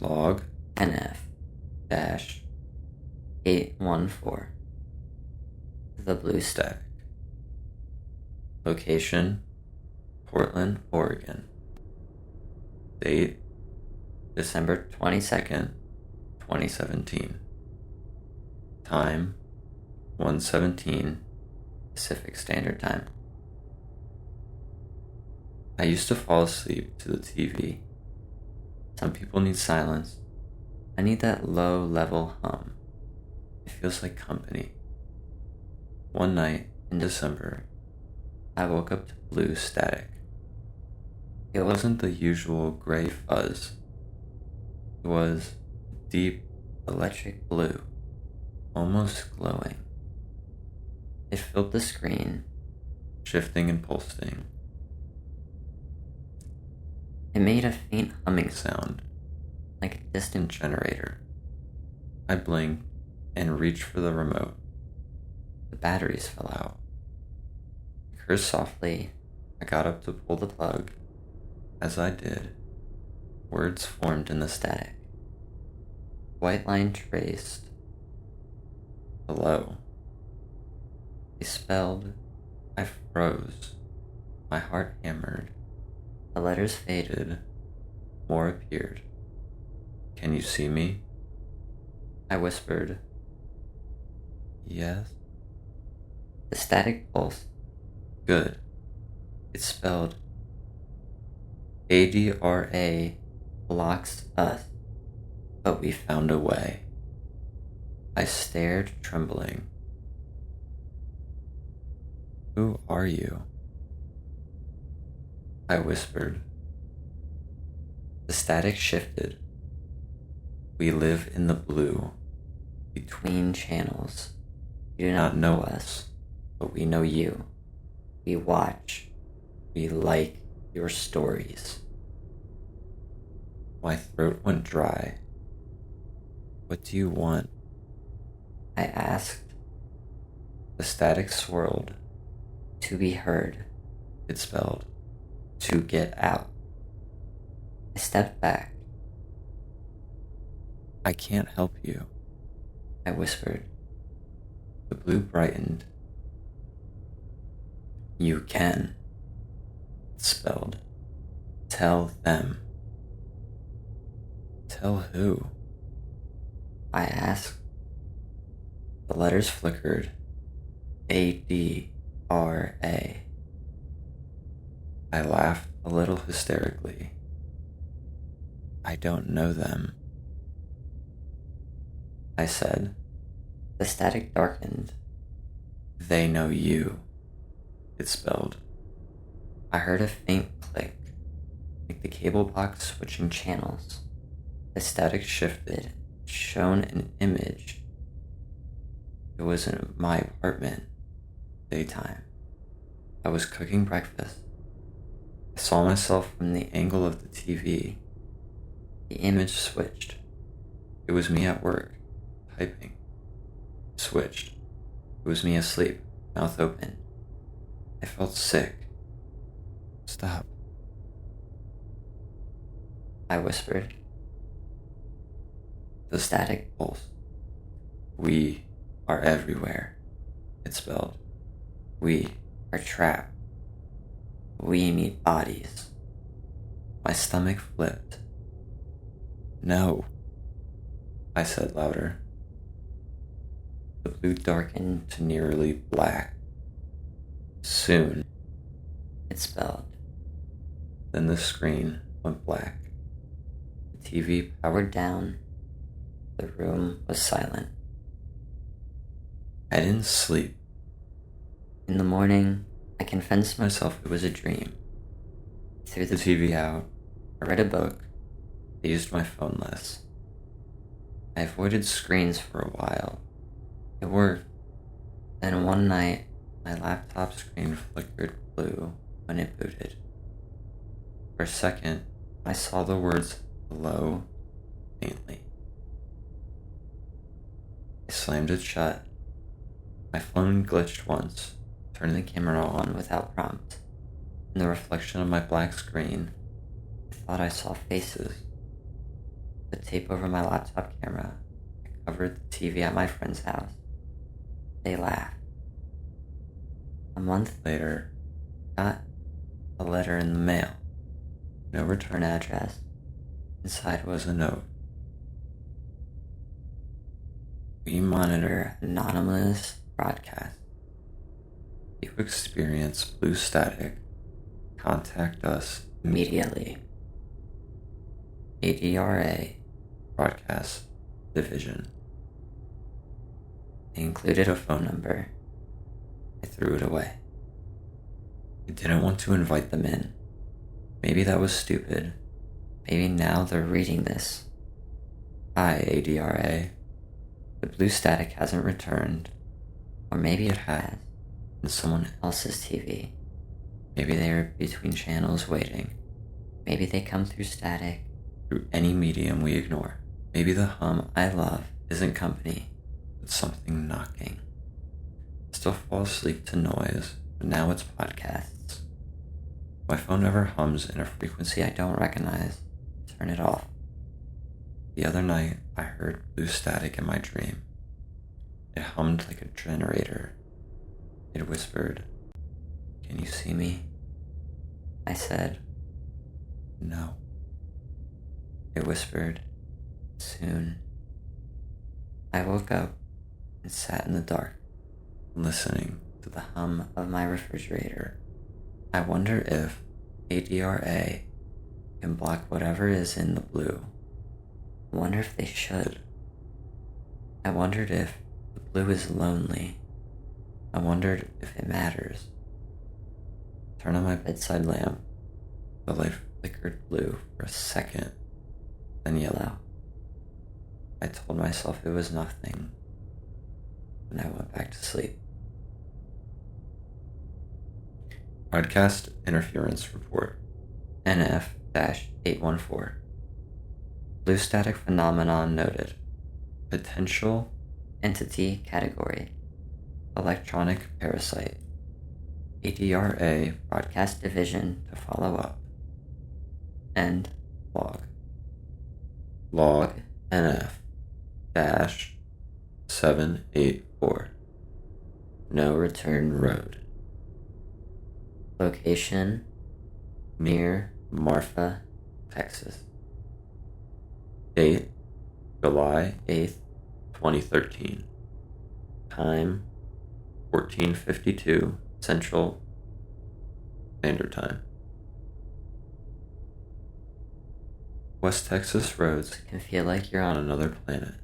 log NF-814. The blue static. Location, Portland, Oregon. Date, December 22nd, 2017. Time, 1:17 Pacific Standard Time. I used to fall asleep to the TV. Some people need silence. I need that low-level hum. It feels like company. One night in December, I woke up to blue static. It wasn't the usual gray fuzz. It was deep electric blue, almost glowing. It filled the screen, shifting and pulsing. It made a faint humming sound, like a distant generator. I blinked and reached for the remote. The batteries fell out. I cursed softly. I got up to pull the plug. As I did, words formed in the static. White line traced. Hello. They spelled. I froze. My heart hammered. The letters faded. More appeared. Can you see me? I whispered. Yes. The static pulsed. Good. It spelled ADRA blocks us, but we found a way. I stared, trembling. Who are you? I whispered. The static shifted. We live in the blue, between channels. You do not know us, but we know you. We watch. We like your stories. My throat went dry. What do you want? I asked. The static swirled. To be heard. It spelled. To get out. I stepped back. I can't help you, I whispered. The blue brightened. You can. It spelled. Tell them. Tell who? I asked. The letters flickered. ADRA. I laughed a little hysterically. I don't know them, I said. The static darkened. They know you, it spelled. I heard a faint click, like the cable box switching channels. The static shifted, shone an image. It was in my apartment, daytime. I was cooking breakfast. I saw myself from the angle of the TV. The image switched. It was me at work, typing. Switched. It was me asleep, mouth open. I felt sick. Stop, I whispered. The static pulsed. We are everywhere, it spelled. We are trapped. We need bodies. My stomach flipped. No, I said louder. The blue darkened to nearly black. Soon, it spelled. Then the screen went black. The TV powered down. The room was silent. I didn't sleep. In the morning, I convinced myself it was a dream. I threw the TV out. I read a book. I used my phone less. I avoided screens for a while. It worked. Then one night, my laptop screen flickered blue when it booted. For a second, I saw the words hello faintly. I slammed it shut. My phone glitched once, turning the camera on without prompt. In the reflection of my black screen, I thought I saw faces. The put tape over my laptop camera. I covered the TV at my friend's house. They laughed. A month later, I got a letter in the mail. No return address. Inside was a note. We monitor anonymous broadcasts. If you experience blue static, contact us immediately. ADRA Broadcast Division. They included a phone number. I threw it away. I didn't want to invite them in. Maybe that was stupid. Maybe now they're reading this. Hi, ADRA. The blue static hasn't returned. Or maybe it has, on someone else's TV. Maybe they're between channels waiting. Maybe they come through static, through any medium we ignore. Maybe the hum I love isn't company, but something knocking. I still fall asleep to noise, but now it's podcasts. My phone never hums in a frequency I don't recognize. Turn it off. The other night, I heard blue static in my dream. It hummed like a generator. It whispered, "Can you see me?" I said, "No." It whispered, "Soon." I woke up and sat in the dark, listening to the hum of my refrigerator. I wonder if ADRA can block whatever is in the blue. I wonder if they should. I wondered if the blue is lonely. I wondered if it matters. Turn on my bedside lamp. The light flickered blue for a second, then yellow. I told myself it was nothing, and I went back to sleep. Broadcast Interference Report NF-814. Blue static phenomenon noted. Potential entity category. Electronic parasite. ADRA Broadcast Division to follow up. End log. Log NF-784. No return road. Location near Marfa, Texas. Date July 8th, 2013. Time 14:52 Central Standard Time. West Texas roads can feel like you're on another planet.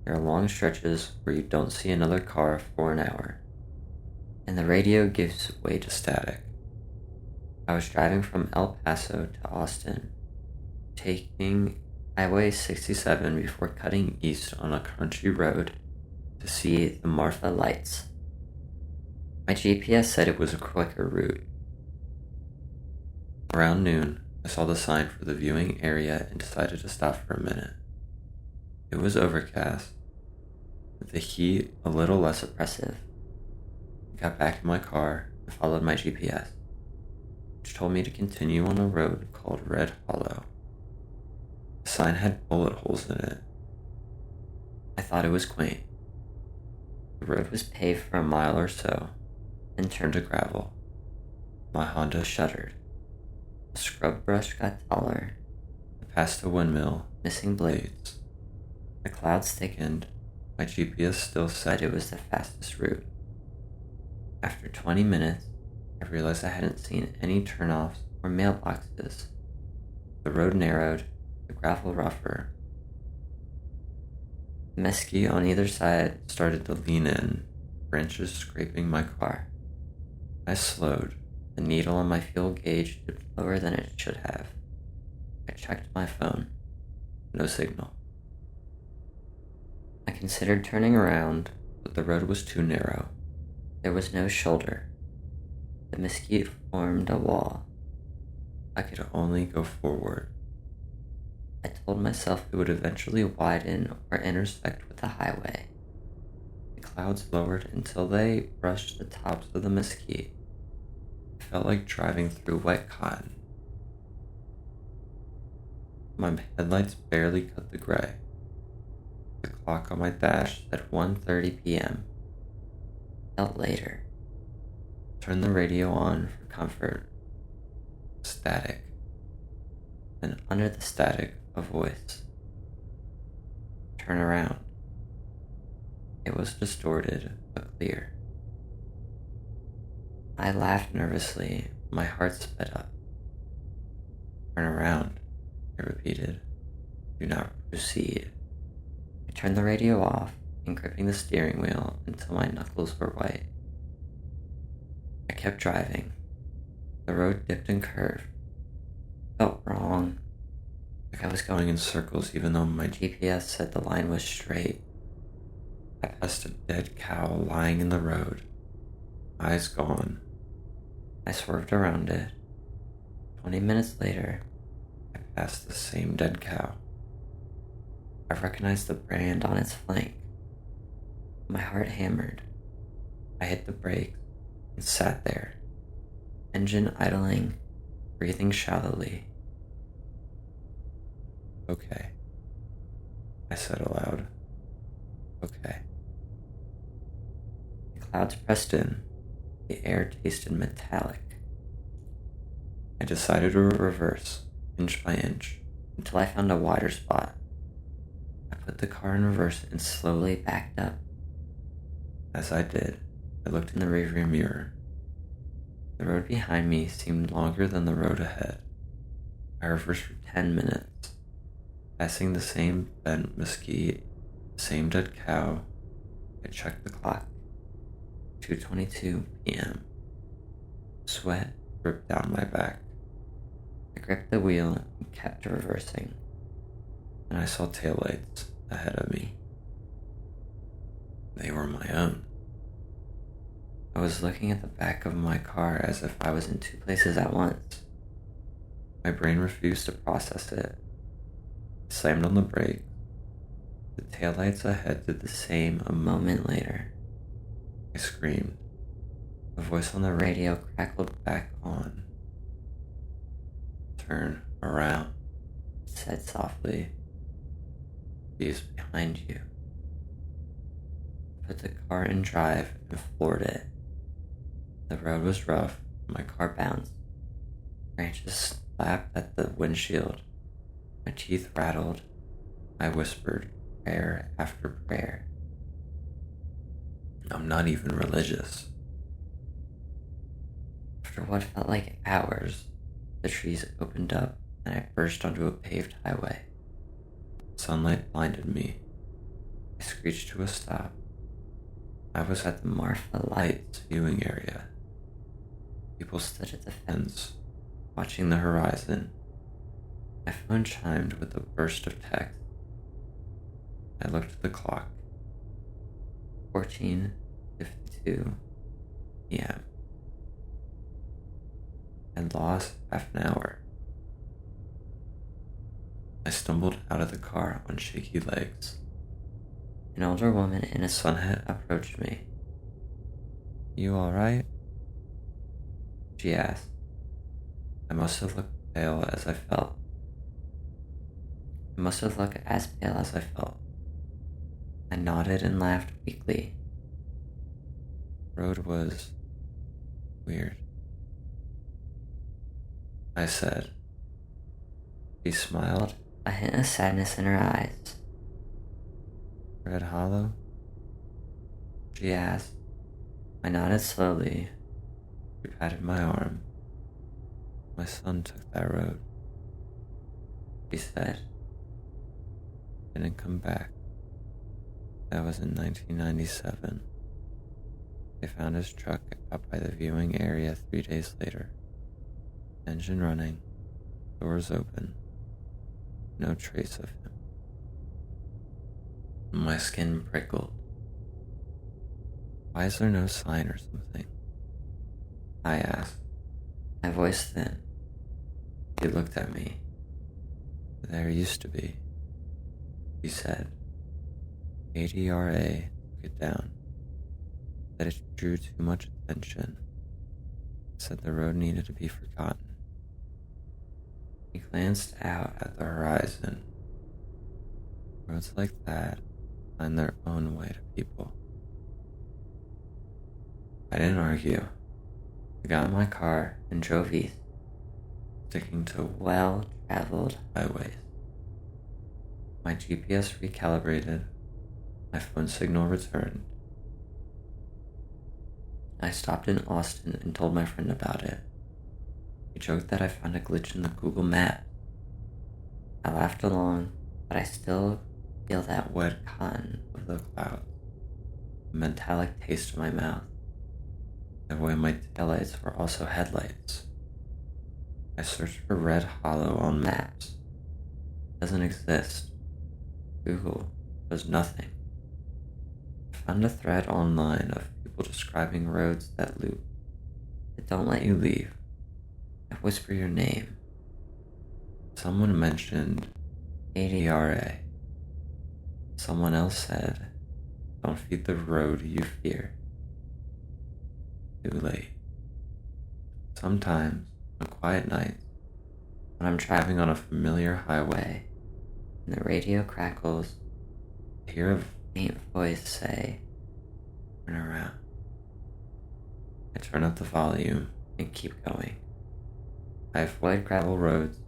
There are long stretches where you don't see another car for an hour, and the radio gives way to static. I was driving from El Paso to Austin, taking Highway 67 before cutting east on a country road to see the Marfa lights. My GPS said it was a quicker route. Around noon, I saw the sign for the viewing area and decided to stop for a minute. It was overcast, with the heat a little less oppressive. I got back in my car and followed my GPS, which told me to continue on a road called Red Hollow. The sign had bullet holes in it. I thought it was quaint. The road was paved for a mile or so, then turned to gravel. My Honda shuddered. The scrub brush got taller. I passed a windmill, missing blades. The clouds thickened. My GPS still said it was the fastest route. After 20 minutes, I realized I hadn't seen any turnoffs or mailboxes. The road narrowed, the gravel rougher. The mesquite on either side started to lean in, branches scraping my car. I slowed. The needle on my fuel gauge dipped lower than it should have. I checked my phone. No signal. I considered turning around, but the road was too narrow. There was no shoulder. The mesquite formed a wall. I could only go forward. I told myself it would eventually widen or intersect with the highway. The clouds lowered until they brushed the tops of the mesquite. It felt like driving through wet cotton. My headlights barely cut the gray. The clock on my dash said 1:30 p.m. Felt later. Turned the radio on for comfort. Static. And under the static, a voice. Turn around. It was distorted, but clear. I laughed nervously. My heart sped up. Turn around, it repeated. Do not proceed. I turned the radio off and gripping the steering wheel until my knuckles were white. I kept driving. The road dipped and curved. Felt wrong. Like I was going in circles even though my GPS said the line was straight. I passed a dead cow lying in the road. Eyes gone. I swerved around it. 20 minutes later, I passed the same dead cow. I recognized the brand on its flank. My heart hammered. I hit the brakes and sat there, engine idling, breathing shallowly. Okay, I said aloud. Okay. The clouds pressed in. The air tasted metallic. I decided to reverse, inch by inch, until I found a wider spot. I put the car in reverse and slowly backed up. As I did, I looked in the rearview mirror. The road behind me seemed longer than the road ahead. I reversed for 10 minutes, passing the same bent mesquite, the same dead cow. I checked the clock. 2:22 p.m. Sweat dripped down my back. I gripped the wheel and kept reversing, and I saw taillights ahead of me. They were my own. I was looking at the back of my car as if I was in two places at once. My brain refused to process it. I slammed on the brake. The taillights ahead did the same a moment later. I screamed. The voice on the radio crackled back on. Turn around, it said softly. He's behind you. I put the car in drive and floored it. The road was rough, my car bounced. Branches slapped at the windshield. My teeth rattled. I whispered prayer after prayer. I'm not even religious. After what felt like hours, the trees opened up and I burst onto a paved highway. Sunlight blinded me. I screeched to a stop. I was at the Marfa Lights viewing area. People stood at the fence, watching the horizon. My phone chimed with a burst of text. I looked at the clock. 14:52 p.m. I'd lost half an hour. I stumbled out of the car on shaky legs. An older woman in a sun hat approached me. You alright? She asked. I must have looked as pale as I felt. I nodded and laughed weakly. Road was weird, I said. She smiled, a hint of sadness in her eyes. Red Hollow? She asked. I nodded slowly. She patted my arm. My son took that road, she said. Didn't come back. That was in 1997. They found his truck out by the viewing area 3 days later. Engine running, doors open, no trace of him. My skin prickled. Why is there no sign or something? I asked, my voice thin. He looked at me. There used to be, he said. ADRA took it down. That it drew too much attention. Said the road needed to be forgotten. He glanced out at the horizon. Roads like that find their own way to people. I didn't argue. I got in my car and drove east, sticking to well-traveled highways. My GPS recalibrated, my phone signal returned. I stopped in Austin and told my friend about it. He joked that I found a glitch in the Google Map. I laughed along, but I still feel that wet cotton of the clouds, a metallic taste in my mouth. The way my taillights were also headlights. I searched for Red Hollow on maps. It doesn't exist. Google does nothing. I found a thread online of people describing roads that loop, that don't let you leave, that whisper your name. Someone mentioned ADRA. Someone else said, don't feed the road you fear. Too late. Sometimes, on quiet nights, when I'm driving on a familiar highway and the radio crackles, I hear a faint voice say, turn around. I turn up the volume and keep going. I avoid gravel roads.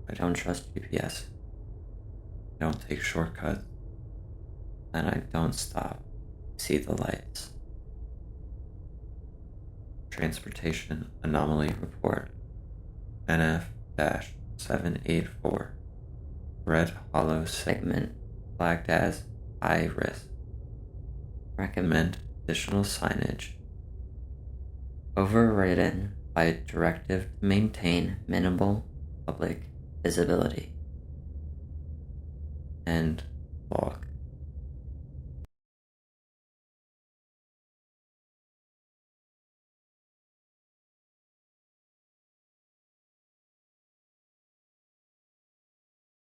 I don't trust GPS. I don't take shortcuts. And I don't stop to see the lights. Transportation Anomaly Report NF-784 Red Hollow segment flagged as high risk. Recommend additional signage. Overridden by a directive to maintain minimal public visibility. End log.